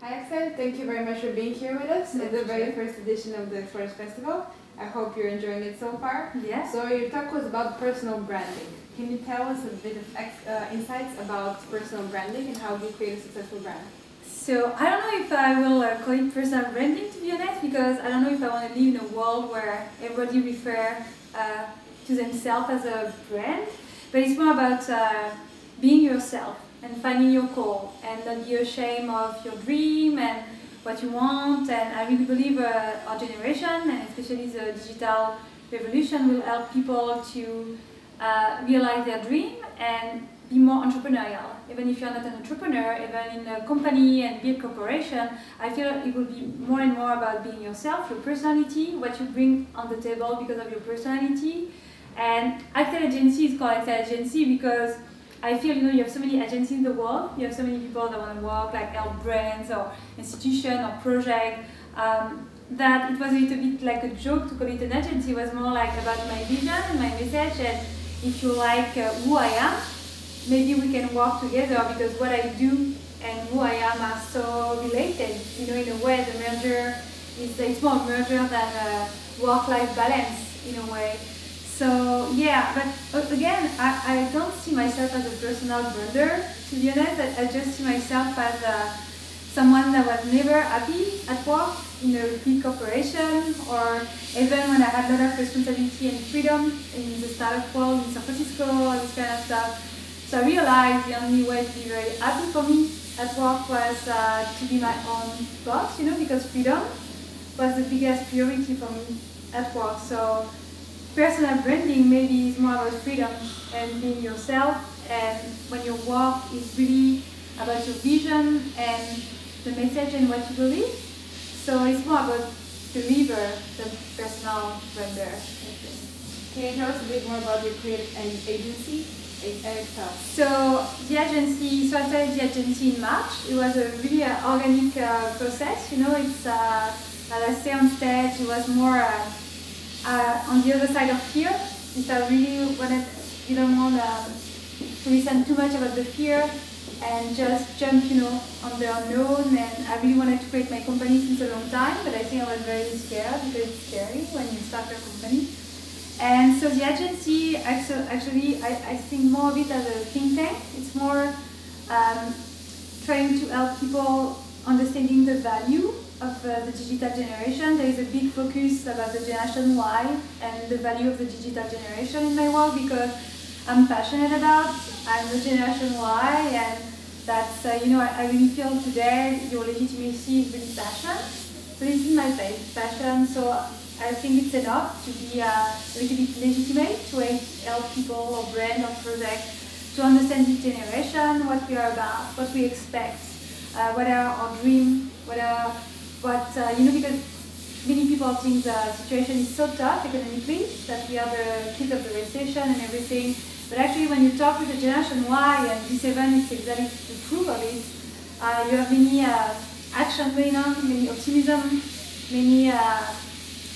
Hi Axel, thank you very much for being here with us at the very first edition of the Forest Festival. I hope you're enjoying it so far. Yeah. So your talk was about personal branding. Can you tell us a bit of insights about personal branding and how you create a successful brand? So I don't know if I will call it personal branding, to be honest, because I don't know if I want to live in a world where everybody refer to themselves as a brand, but it's more about being yourself and finding your call and not be ashamed of your dream and what you want. And I really believe our generation, and especially the digital revolution, will help people to realize their dream and be more entrepreneurial. Even if you're not an entrepreneur, even in a company and big corporation, I feel it will be more and more about being yourself, your personality, what you bring on the table because of your personality. And Axelle Agency is called Axelle Agency because I feel, you have so many agencies in the world, you have so many people that want to work, like help brands or institution or project, that it was a little bit like a joke to call it an agency. It was more like about my vision and my message, and if you like who I am, maybe we can work together because what I do and who I am are so related. In a way, the merger it's more a merger than a work-life balance in a way. So yeah, but again, I don't see myself as a personal brander, to be honest. I just see myself as someone that was never happy at work in a big corporation, or even when I had a lot of responsibility and freedom in the startup world in San Francisco, all this kind of stuff. So I realized the only way to be very happy for me at work was to be my own boss, because freedom was the biggest priority for me at work. So personal branding maybe is more about freedom and being yourself, and when your work is really about your vision and the message and what you believe. So it's more about deliver than personal brander. Can you tell us a bit more about your creative agency? So the agency, so I started the agency in March. It was a really organic process. It's as I say on stage, it was more on the other side of fear. If I really wanted, you don't want to listen too much about the fear and just jump, on the unknown. And I really wanted to create my company since a long time, but I think I was very scared because it's scary when you start your company. And so the agency, actually, I think more of it as a think tank. It's more trying to help people understanding the value of the digital generation. There is a big focus about the Generation Y and the value of the digital generation in my work because I'm passionate about. I'm the Generation Y, and that's, I really feel today your legitimacy is really passion. So this is my passion, so I think it's enough to be a little bit legitimate, to help people or brand or project to understand this generation, what we are about, what we expect, what are our dreams, because many people think the situation is so tough economically that we are the kids of the recession and everything. But actually, when you talk with the Generation Y, and this event is exactly the proof of it, you have many action going on, many optimism, many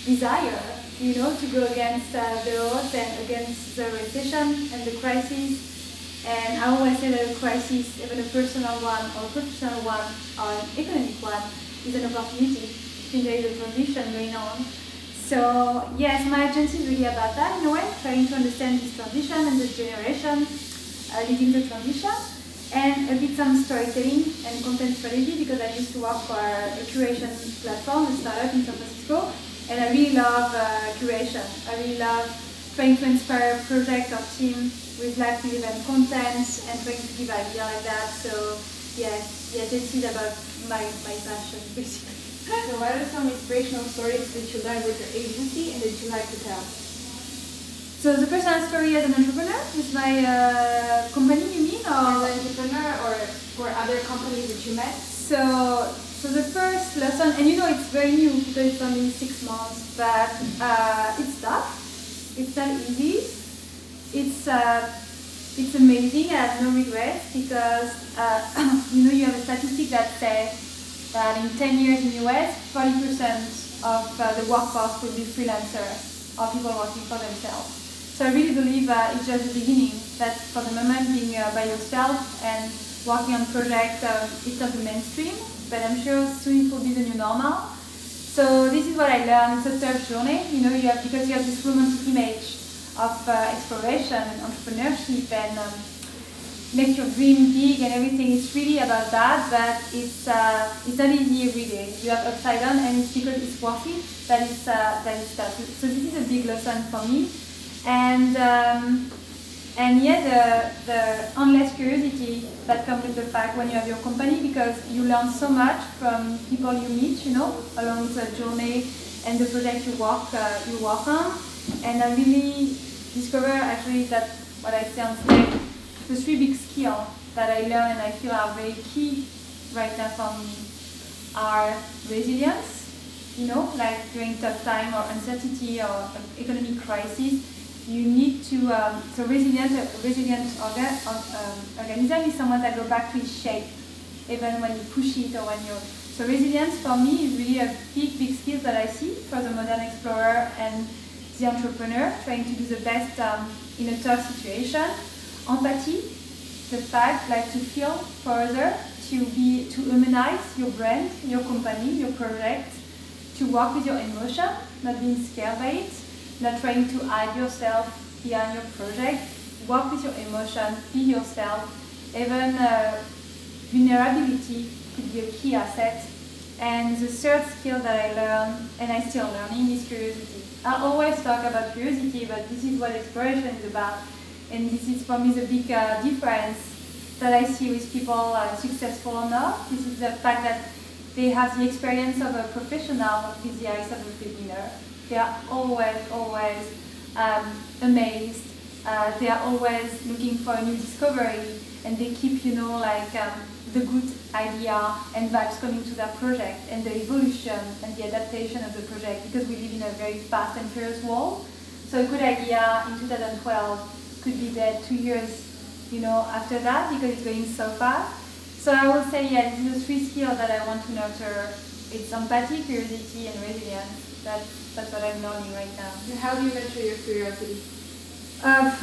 desire, to go against the odds and against the recession and the crisis. And I always say that a crisis, even a personal one or a professional one or an economic one, is an opportunity. There is a transition going on. So yes, my agency is really about that in a way, trying to understand this transition and the generation leading the transition, and a bit some storytelling and content strategy because I used to work for a curation platform, a startup in San Francisco, and I really love curation. I really love trying to inspire a project or team with life-relevant content and trying to give ideas like that. So yes, the agency is about my passion basically. So what are some inspirational stories that you learned with your agency and that you like to tell? So the personal story as an entrepreneur with my company, you mean? Or as an entrepreneur or for other companies that you met? So the first lesson, and it's very new because it's only 6 months, but it's tough. It's not easy. It's amazing. I have no regrets because you have a statistic that says that in 10 years in the US, 40% of the workforce will be freelancers or people working for themselves. So I really believe it's just the beginning, that for the moment being by yourself and working on projects, it's not the mainstream, but I'm sure soon it will be the new normal. So this is what I learned. It's a tough journey, you know, because you have this romantic image of exploration and entrepreneurship and make your dream big and everything. It's really about that, but it's not easy every day. You have upside down, and it's because it's worth it that it's tough. So this is a big lesson for me, and yeah, the endless curiosity that comes with the fact when you have your company, because you learn so much from people you meet, you know, along the journey and the project you work on, and I really discover actually that what I say on stage. The three big skills that I learned and I feel are very key right now for me are resilience, you know, like during tough time or uncertainty or economic crisis, you need to, so a resilient organism is someone that goes back to its shape, even when you push it or when you're, so resilience for me is really a big skill that I see for the modern explorer and the entrepreneur trying to do the best in a tough situation. Empathy, the fact like to feel for others, to humanize your brand, your company, your project, to work with your emotion, not being scared by it, not trying to hide yourself behind your project, work with your emotion, be yourself. Even vulnerability could be a key asset. And the third skill that I learned, and I'm still learning, is curiosity. I always talk about curiosity, but this is what exploration is about. And this is for me the big difference that I see with people successful or not. This is the fact that they have the experience of a professional with the eyes of a beginner. They are always amazed. They are always looking for a new discovery, and they keep, you know, like the good idea and vibes coming to their project, and the evolution and the adaptation of the project, because we live in a very fast and furious world. So a good idea in 2012 could be dead 2 years, you know, after that, because it's going so fast. So I would say, yeah, these are the three skills that I want to nurture. It's empathy, curiosity, and resilience. That's what I'm learning right now. And how do you nurture your curiosity?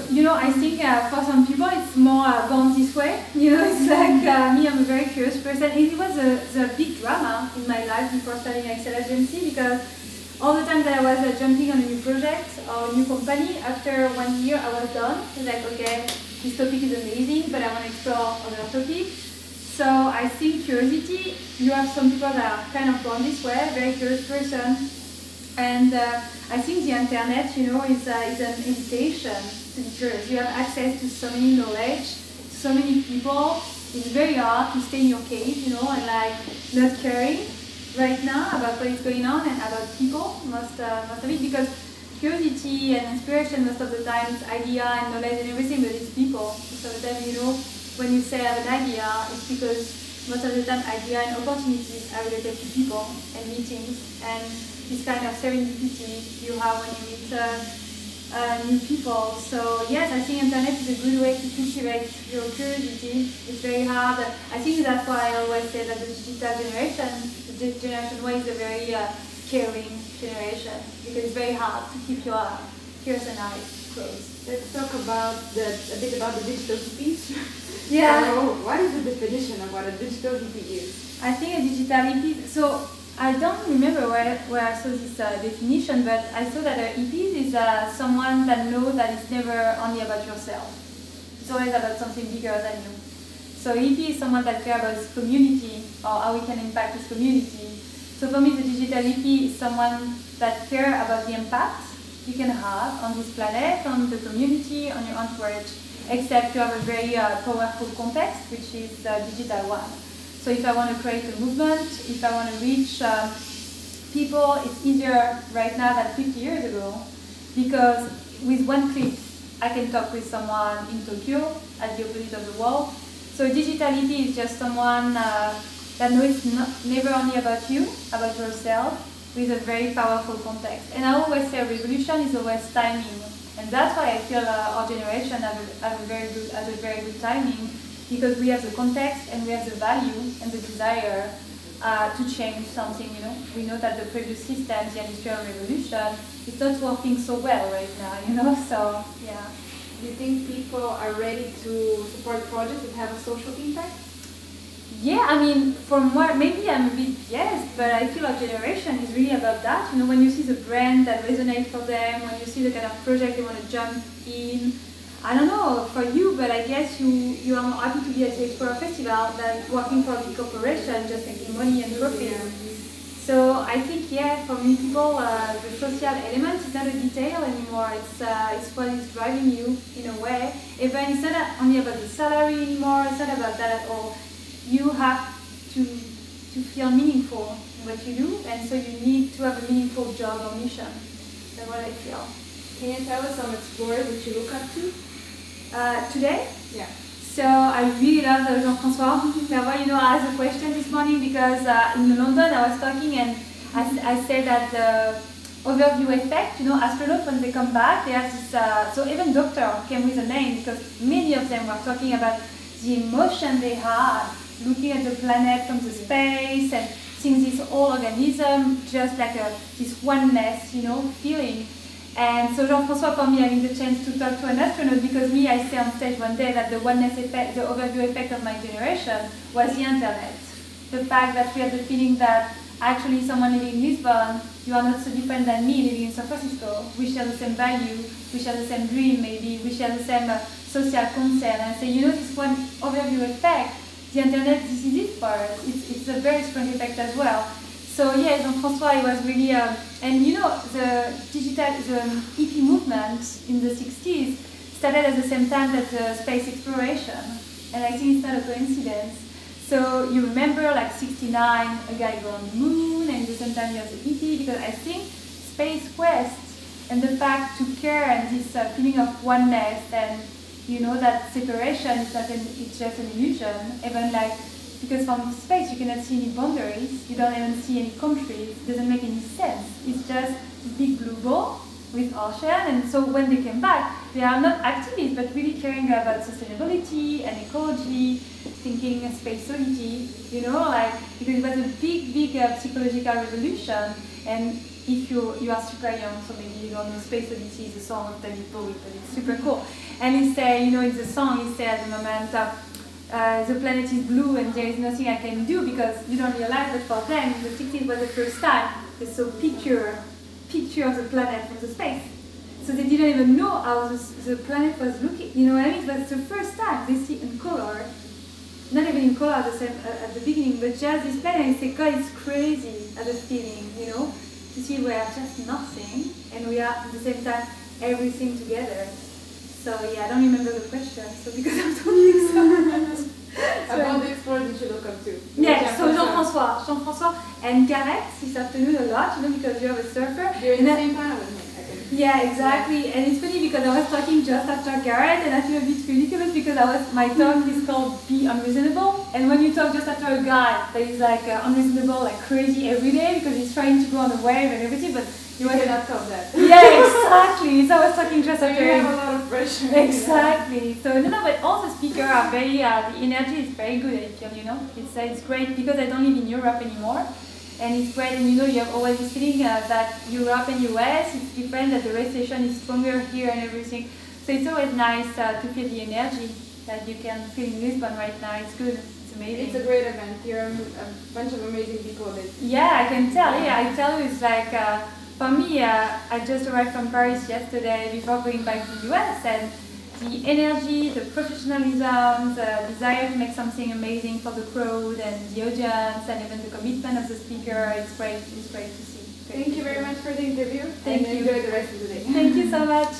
You know, I think for some people it's more born this way. You know, it's like me, I'm a very curious person. And it was the big drama in my life before starting Axelle Agency, because all the time that I was jumping on a new project or a new company, after 1 year I was done. I was like, okay, this topic is amazing, but I want to explore other topics. So I think curiosity, you have some people that are kind of born this way, very curious person. And I think the internet, you know, is an invitation to be curious. You have access to so many knowledge, so many people. It's very hard to stay in your cave, you know, and like not caring right now about what is going on and about people, most of it, because curiosity and inspiration most of the time is idea and knowledge and everything, but it's people. So then, you know, when you say I have an idea, it's because most of the time idea and opportunities are related to people and meetings and this kind of serendipity you have when you meet new people. So yes, I think internet is a good way to cultivate your curiosity. It's very hard. I think that's why I always say that the digital generation, the generation Y, is a very caring generation, because it's very hard to keep your ears and eyes closed. Let's talk about a bit about the digital speech. Yeah. So what is the definition of what a digital hippie is? I think a digital hippie, so I don't remember where I saw this definition, but I saw that a hippie is someone that knows that it's never only about yourself. It's always about something bigger than you. So a hippie is someone that cares about his community or how we can impact his community. So for me, the digital hippie is someone that cares about the impact you can have on this planet, on the community, on your entourage, except you have a very powerful context, which is the digital one. So if I want to create a movement, if I want to reach people, it's easier right now than 50 years ago, because with one click, I can talk with someone in Tokyo at the opposite of the world. So digitality is just someone that knows it's never only about you, about yourself, with a very powerful context. And I always say revolution is always timing. And that's why I feel our generation has a very good timing, because we have the context and we have the value and the desire to change something. You know, we know that the previous system, the industrial revolution, is not working so well right now. You know, so yeah. Do you think people are ready to support projects that have a social impact? Yeah, I mean, from what, maybe I'm a bit biased, but I feel our generation is really about that. You know, when you see the brand that resonates for them, when you see the kind of project they want to jump in, I don't know for you, but I guess you are more happy to be at the Explorer Festival than working for a big corporation, just making money and profit. So I think, yeah, for many people, the social element is not a detail anymore. It's what is driving you in a way. Even it's not only about the salary anymore. It's not about that at all. You have to feel meaningful in what you do, and so you need to have a meaningful job or mission. That's what I feel. Can you tell us some explorers that you look up to? Today? Yeah. So I really love Jean-François. You know, I asked a question this morning because in London I was talking and I said that the overview effect, you know, astronauts when they come back, they have this, so even doctor came with a name because many of them were talking about the emotion they had looking at the planet from the space and seeing this whole organism just like this oneness, you know, feeling. And so Jean-François, for me, having the chance to talk to an astronaut, because me, I say on stage one day that the oneness effect, the overview effect of my generation was the internet. The fact that we had the feeling that actually someone living in Lisbon, you are not so different than me living in San Francisco. We share the same value, we share the same dream maybe, we share the same social concern. And so, you know, this one overview effect, the internet, this is it for us. It's a very strong effect as well. So yeah, Jean-François was really, and you know, the hippie movement in the 60s started at the same time that the space exploration. And I think it's not a coincidence. So you remember like 69, a guy go on the moon, and at the same time you have the hippie, because I think space quest and the fact to care and this feeling of oneness and you know that separation is not it's just an illusion, even like, because from space you cannot see any boundaries, you don't even see any countries, it doesn't make any sense. It's just a big blue ball with ocean, and so when they came back, they are not activists, but really caring about sustainability and ecology, thinking space solidity, you know, like, because it was a big psychological revolution, and if you are super young, so maybe you don't know, Space Odyssey is a song of David Bowie, but it's super cool. And he said, you know, in the song, he said at the moment, the planet is blue and there is nothing I can do, because you don't realize that for them, the 60s was the first time they saw picture of the planet from the space. So they didn't even know how the planet was looking, you know what I mean? But it's the first time they see in color, not even in color at the beginning, but just this planet, and say, God, it's crazy as a feeling, you know? To see we are just nothing, and we are at the same time everything together. So yeah, I don't remember the question, so because I'm talking so much. About the explorers that you look up to. Yeah, so Jean-François and Gareth this afternoon a lot, you know, because you're a surfer. You're in the same panel with me, I think. Yeah, exactly. And it's funny because I was talking just after Gareth, and I feel a bit ridiculous because my talk is called Be Unreasonable. And when you talk just after a guy that is like unreasonable, like crazy every day because he's trying to go on a wave and everything, but you cannot top that. Yeah, exactly. So I was talking just after. You have a lot of pressure. Exactly. So no, but all the speakers are very. The energy is very good. I feel, you know, it's great because I don't live in Europe anymore, and it's great. And you know, you have always this feeling that Europe and US it's different. That the recession is stronger here and everything. So it's always nice to feel the energy that you can feel in Lisbon right now. It's good. It's amazing. It's a great event. You're a bunch of amazing people. Yeah, I can tell. Yeah, I tell you, it's like. For me, I just arrived from Paris yesterday before going back to the US, and the energy, the professionalism, the desire to make something amazing for the crowd and the audience, and even the commitment of the speaker, it's great to see. Thank you very much for the interview. Thank you. Enjoy the rest of the day. Thank you so much.